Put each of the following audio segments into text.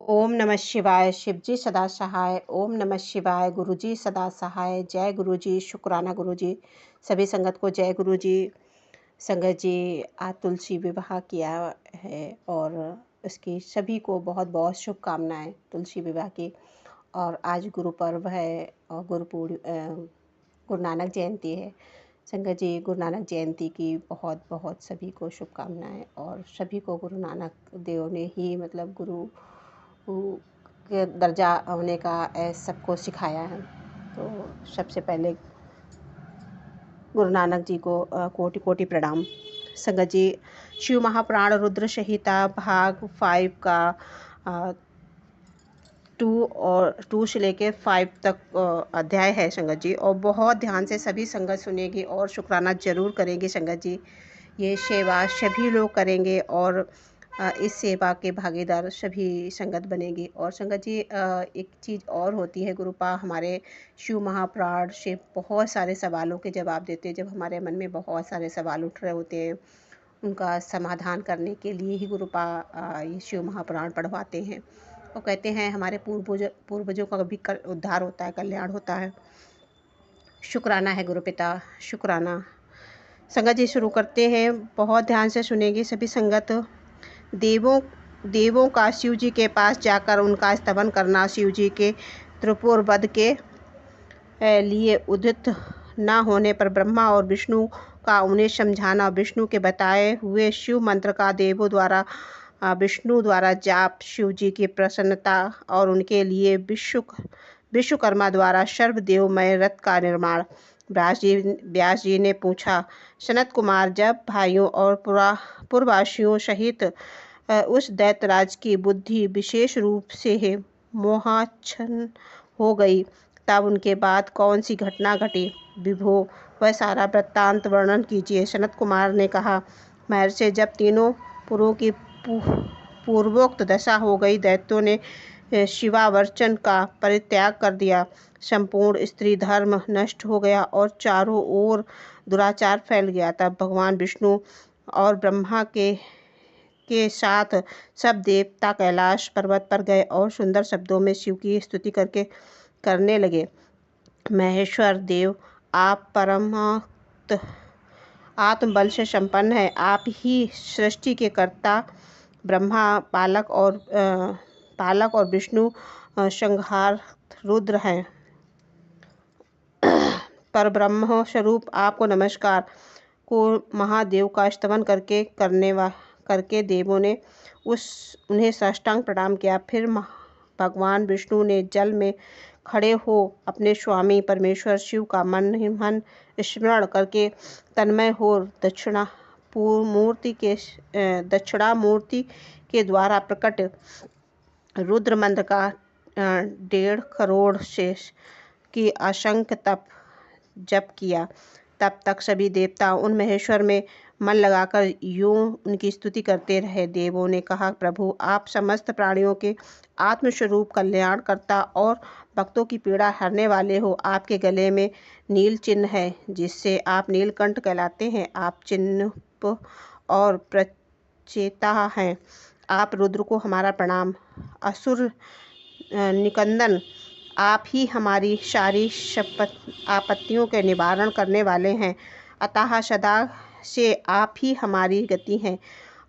ओम नमः शिवाय। शिवजी सदा सहाय। ओम नमः शिवाय। गुरुजी सदा सहाय। जय गुरुजी। शुक्राना गुरुजी। सभी संगत को जय गुरुजी। संगत जी, आज तुलसी विवाह किया है और इसकी सभी को बहुत बहुत शुभकामनाएं तुलसी विवाह की। और आज गुरु पर्व है और गुरु नानक जयंती है। संगत जी, गुरु नानक जयंती की बहुत बहुत सभी को शुभकामनाएं। और सभी को गुरु नानक देव ने ही गुरु के दर्जा होने का सबको सिखाया है। तो सबसे पहले गुरु नानक जी को कोटि कोटि प्रणाम। संगत जी, शिव महापुराण रुद्र संहिता भाग 5 का 2 से लेके 5 तक अध्याय है संगत जी। और बहुत ध्यान से सभी संगत सुनेगी और शुक्राना जरूर करेंगे संगत जी। ये सेवा सभी लोग करेंगे और इस सेवा के भागीदार सभी संगत बनेगी। और संगत जी, एक चीज़ और होती है, गुरुपा हमारे शिव महापुराण से बहुत सारे सवालों के जवाब देते हैं। जब हमारे मन में बहुत सारे सवाल उठ रहे होते हैं, उनका समाधान करने के लिए ही गुरुपा ये शिव महापुराण पढ़वाते हैं। और कहते हैं हमारे पूर्वजों का भी उद्धार होता है, कल्याण होता है। शुक्राना है गुरुपिता, शुक्राना। संगत जी, शुरू करते हैं। बहुत ध्यान से सुनेंगे सभी संगत। देवों का शिव जी के पास जाकर उनका स्तवन करना, शिव जी के त्रिपुर वध के लिए उदित न होने पर ब्रह्मा और विष्णु का उन्हें समझाना, विष्णु के बताए हुए शिव मंत्र का देवों द्वारा विष्णु द्वारा जाप, शिव जी की प्रसन्नता और उनके लिए विश्वकर्मा द्वारा सर्वदेवमय रथ का निर्माण। व्यास जी ने पूछा, सनत कुमार, जब भाइयों और पूर्ववासियों सहित उस दैत्यराज की बुद्धि विशेष रूप से मोहाच्छन्न हो गई, तब उनके बाद कौन सी घटना घटी? विभो, वह सारा वृत्तांत वर्णन कीजिए। सनत कुमार ने कहा, महर्षि, जब तीनों पुरों की पूर्वोक्त दशा हो गई, दैत्यों ने शिवावर्चन का परित्याग कर दिया, संपूर्ण स्त्री धर्म नष्ट हो गया और चारों ओर दुराचार फैल गया। तब भगवान विष्णु और ब्रह्मा के साथ सब देवता कैलाश पर्वत पर गए और सुंदर शब्दों में शिव की स्तुति करने लगे। महेश्वर देव, आप परमात्म आत्मबल से संपन्न है। आप ही सृष्टि के कर्ता, ब्रह्मा पालक और विष्णु संहार रुद्र हैं। पर ब्रह्म स्वरूप आपको नमस्कार। को महादेव का स्तवन करके देवों ने उन्हें साष्टांग प्रणाम किया। फिर भगवान विष्णु ने जल में खड़े हो अपने स्वामी परमेश्वर शिव का मन स्मरण करके तन्मय हो दक्षिणामूर्ति के द्वारा प्रकट रुद्र मंत्र का 1.5 करोड़ शेष की असंख्य तप जप किया। तब तक सभी देवता उन महेश्वर में मन लगाकर यूं उनकी स्तुति करते रहे। देवों ने कहा, प्रभु, आप समस्त प्राणियों के आत्मस्वरूप कल्याण करता और भक्तों की पीड़ा हरने वाले हो। आपके गले में नील चिन्ह है, जिससे आप नीलकंठ कहलाते हैं। आप चिन्ह और प्रचेता हैं। आप रुद्र को हमारा प्रणाम। असुर निकंदन, आप ही हमारी सारी आपत्तियों के निवारण करने वाले हैं। अतः सदा से आप ही हमारी गति हैं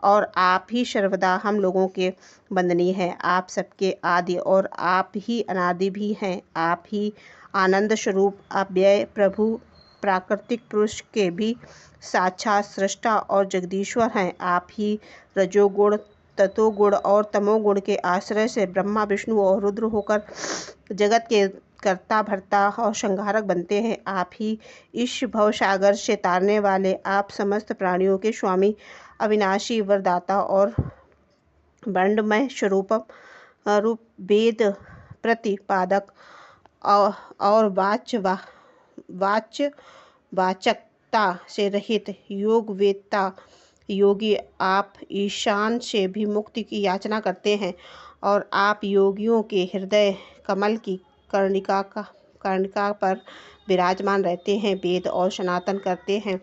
और आप ही सर्वदा हम लोगों के वंदनीय हैं। आप सबके आदि और आप ही अनादि भी हैं। आप ही आनंद स्वरूप, अव्यय प्रभु, प्राकृतिक पुरुष के भी साक्षात सृष्टा और जगदीश्वर हैं। आप ही रजोगुण, तत्वगुण और तमोगुण के आश्रय से ब्रह्मा विष्णु और रुद्र होकर जगत के कर्ता भर्ता और संहारक बनते हैं। आप ही इस भवसागर से तारने वाले, आप समस्त प्राणियों के स्वामी, अविनाशी वरदाता और वर्णमय स्वरूप वेद प्रतिपादक और वाचकता से रहित योग वेदता योगी, आप ईशान से भी मुक्ति की याचना करते हैं और आप योगियों के हृदय कमल की कर्णिका पर विराजमान रहते हैं। वेद और सनातन करते हैं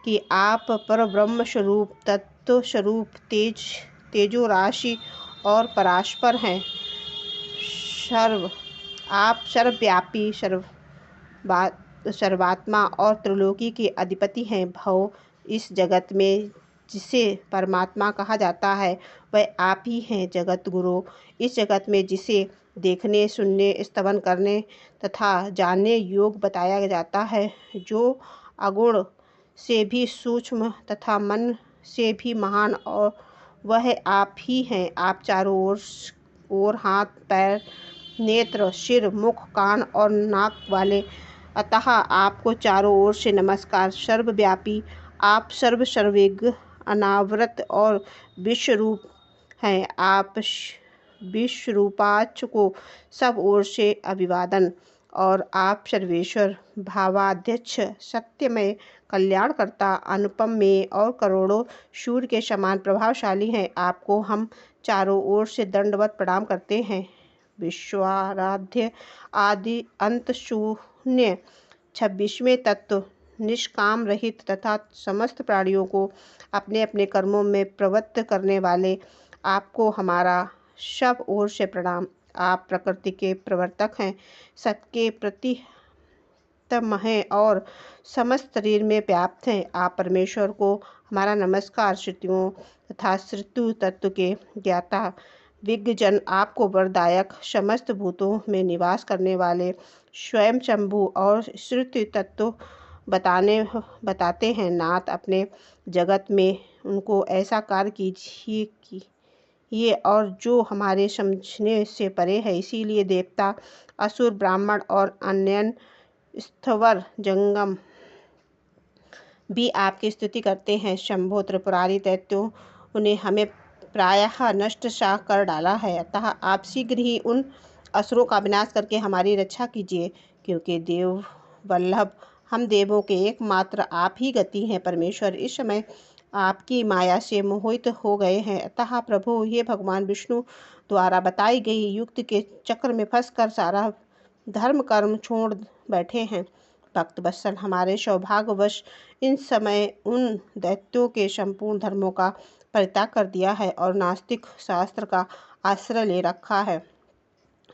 कि आप पर ब्रह्म स्वरूप, तत्व स्वरूप, तेजो राशि और पराशपर हैं। आप सर्वव्यापी, सर्वात्मा और त्रिलोकी के अधिपति हैं। भव, इस जगत में जिसे परमात्मा कहा जाता है वह आप ही हैं। जगत गुरु, इस जगत में जिसे देखने, सुनने, स्तवन करने तथा जानने योग्य बताया जाता है, जो अगुण से भी सूक्ष्म तथा मन से भी महान, और वह आप ही हैं। आप चारों ओर हाथ, पैर, नेत्र, सिर, मुख, कान और नाक वाले, अतः आपको चारों ओर से नमस्कार। सर्वव्यापी, आप सर्वज्ञ, अनावृत और विश्वरूप हैं। आप विश्वरूपाक्ष को सब ओर से अभिवादन। और आप सर्वेश्वर, भावाध्यक्ष, सत्यमय, कल्याणकर्ता, अनुपम में और करोड़ों सूर्य के समान प्रभावशाली हैं। आपको हम चारों ओर से दंडवत प्रणाम करते हैं। विश्वाराध्य, आदि अंत शून्य, 26वें तत्व, निष्काम रहित तथा समस्त प्राणियों को अपने अपने कर्मों में प्रवृत्त करने वाले, आपको हमारा सब ओर से प्रणाम। आप प्रकृति के प्रवर्तक हैं, सबके प्रतितम हैं और समस्त शरीर में व्याप्त हैं। आप परमेश्वर को हमारा नमस्कार। श्रुतियों तथा श्रुतु तत्व के ज्ञाता, विज्ञ जन आपको वरदायक, समस्त भूतों में निवास करने वाले, स्वयं शंभु और श्रुति तत्व बताते हैं। नाथ, अपने जगत में उनको ऐसा कार्य कीजिए कि ये और जो हमारे समझने से परे है। इसीलिए देवता, असुर, ब्राह्मण और अन्य स्थवर जंगम भी आपकी स्तुति करते हैं। शंभो, त्रिपुरारी दैत्यों उन्हें हमें प्रायः नष्ट सा कर डाला है, अतः आप शीघ्र ही उन असुरों का विनाश करके हमारी रक्षा कीजिए, क्योंकि देव वल्लभ, हम देवों के एकमात्र आप ही गति हैं। परमेश्वर इस समय आपकी माया से मोहित हो गए हैं, अतः प्रभु, ये भगवान विष्णु द्वारा बताई गई युक्ति के चक्र में फंसकर सारा धर्म कर्म छोड़ बैठे हैं। भक्त वत्सल, हमारे सौभाग्यवश इन समय उन दैत्यों के संपूर्ण धर्मों का परित्याग कर दिया है और नास्तिक शास्त्र का आश्रय ले रखा है।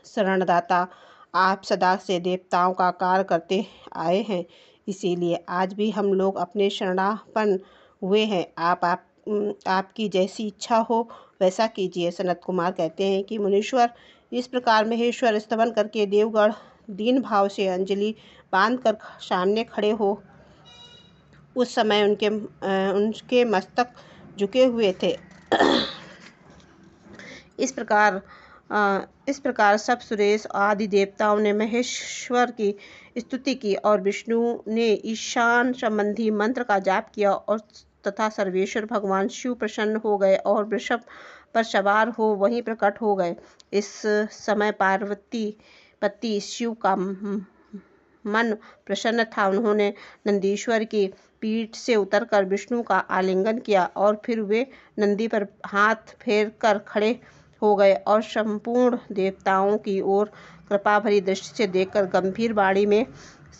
शरणदाता, आप सदा से देवताओं का कार्य करते आए हैं, इसीलिए आज भी हम लोग अपने शरणापन्न हुए हैं। आपकी जैसी इच्छा हो वैसा कीजिए। सनत कुमार कहते हैं कि मुनीश्वर, इस प्रकार महेश्वर स्तवन करके देवगण दीन भाव से अंजलि बांधकर सामने खड़े हो। उस समय उनके मस्तक झुके हुए थे। इस प्रकार सब सुरेश आदि देवताओं ने महेश्वर की स्तुति की और विष्णु ने ईशान संबंधी मंत्र का जाप किया और तथा सर्वेश्वर भगवान शिव प्रसन्न हो गए और वृषभ पर सवार हो वहीं प्रकट हो गए। इस समय पार्वती पति शिव का मन प्रसन्न था। उन्होंने नंदीश्वर की पीठ से उतरकर विष्णु का आलिंगन किया और फिर वे नंदी पर हाथ फेर कर खड़े हो गए और संपूर्ण देवताओं की ओर कृपा भरी दृष्टि से देखकर गंभीर वाणी में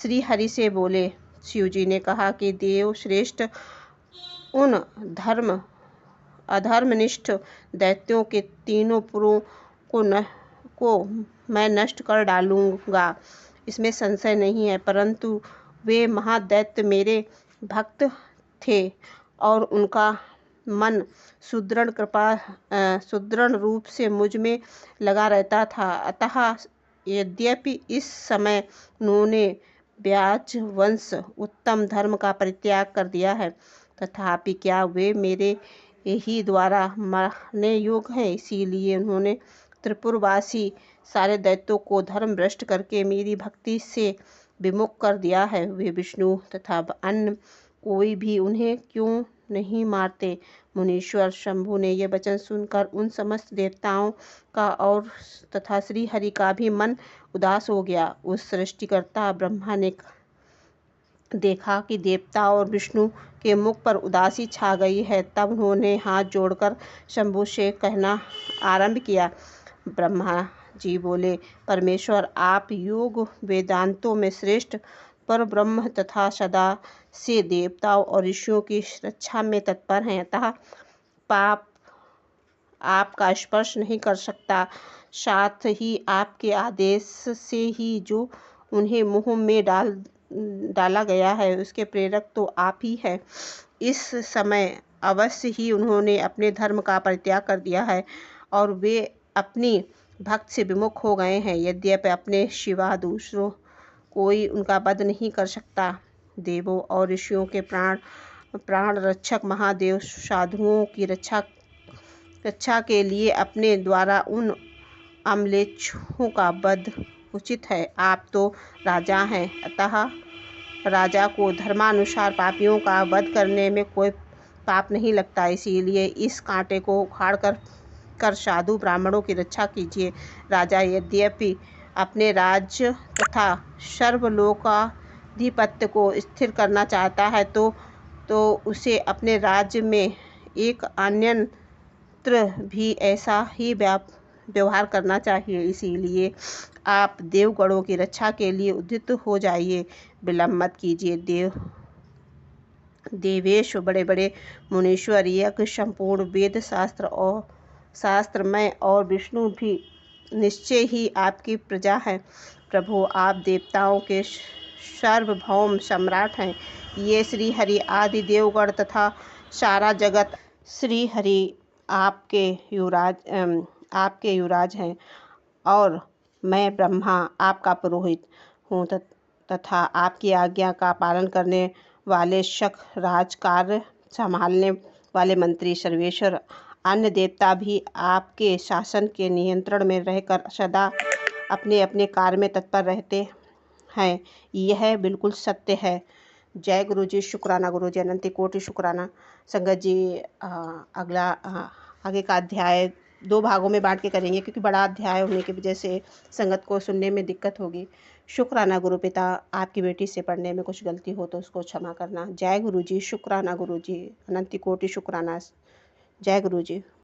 श्री हरि से बोले। शिव जी ने कहा कि देव श्रेष्ठ, उन अधर्मनिष्ठ दैत्यों के तीनों पुरों को मैं नष्ट कर डालूंगा, इसमें संशय नहीं है, परंतु वे महादैत्य मेरे भक्त थे और उनका मन सुदृढ़ रूप से मुझ में लगा रहता था। अतः यद्यपि इस समय उन्होंने व्याज वंश उत्तम धर्म का परित्याग कर दिया है, तथापि क्या वे मेरे ही द्वारा मरने योग्य हैं। इसीलिए उन्होंने त्रिपुरवासी सारे दैत्यों को धर्म भ्रष्ट करके मेरी भक्ति से विमुख कर दिया है। वे विष्णु तथा अन्य कोई भी उन्हें क्यों नहीं मारते। मुनीश्वर शंभु ने यह वचन सुनकर उन समस्त देवताओं का और तथा श्री हरि का भी मन उदास हो गया। उस सृष्टिकर्ता ब्रह्मा ने देखा कि देवता और विष्णु के मुख पर उदासी छा गई है, तब उन्होंने हाथ जोड़कर शंभु से कहना आरंभ किया। ब्रह्मा जी बोले, परमेश्वर, आप योग वेदांतों में श्रेष्ठ पर ब्रह्म तथा सदा से देवताओं और ऋषियों की रक्षा में तत्पर हैं, अतः आपका स्पर्श नहीं कर सकता। साथ ही आपके आदेश से ही जो उन्हें मुंह में डाला गया है उसके प्रेरक तो आप ही हैं। इस समय अवश्य ही उन्होंने अपने धर्म का परित्याग कर दिया है और वे अपनी भक्त से विमुख हो गए हैं। यद्यपि अपने सिवा दूसरों कोई उनका वध नहीं कर सकता। देवों और ऋषियों के प्राण रक्षक महादेव साधुओं की रक्षा के लिए अपने द्वारा उन अम्लेच्छों का वध उचित है। आप तो राजा हैं, अतः राजा को धर्मानुसार पापियों का वध करने में कोई पाप नहीं लगता। इसीलिए इस कांटे को उखाड़ कर साधु ब्राह्मणों की रक्षा कीजिए। राजा यद्यपि अपने राज्य तथा सर्वलोकाधिपत्य को स्थिर करना चाहता है तो उसे अपने राज्य में एक अन्यत्र भी ऐसा ही व्यवहार करना चाहिए। इसीलिए आप देवगणों की रक्षा के लिए उद्यत हो जाइए, विलंब मत कीजिए। देवेश, बड़े बड़े मुनीश्वर, यज्ञ, संपूर्ण वेद शास्त्रमय और विष्णु भी निश्चय ही आपकी प्रजा है। प्रभु, आप देवताओं के सार्वभौम सम्राट हैं। ये श्री हरि आदि देवगण तथा सारा जगत श्री हरि आपके युवराज हैं और मैं ब्रह्मा आपका पुरोहित हूँ तथा आपकी आज्ञा का पालन करने वाले शक राज कार्य संभालने वाले मंत्री सर्वेश्वर अन्य देवता भी आपके शासन के नियंत्रण में रहकर सदा अपने अपने कार्य में तत्पर रहते हैं। यह बिल्कुल सत्य है। जय गुरु जी। शुक्राना गुरु जी, अनंत कोटि शुक्राना। संगत जी, आगे का अध्याय 2 भागों में बांट के करेंगे क्योंकि बड़ा अध्याय होने की वजह से संगत को सुनने में दिक्कत होगी। शुक्राना गुरु पिता, आपकी बेटी से पढ़ने में कुछ गलती हो तो उसको क्षमा करना। जय गुरु जी। शुक्राना गुरु जी, अनंत कोटि शुक्राना। जय गुरु जी।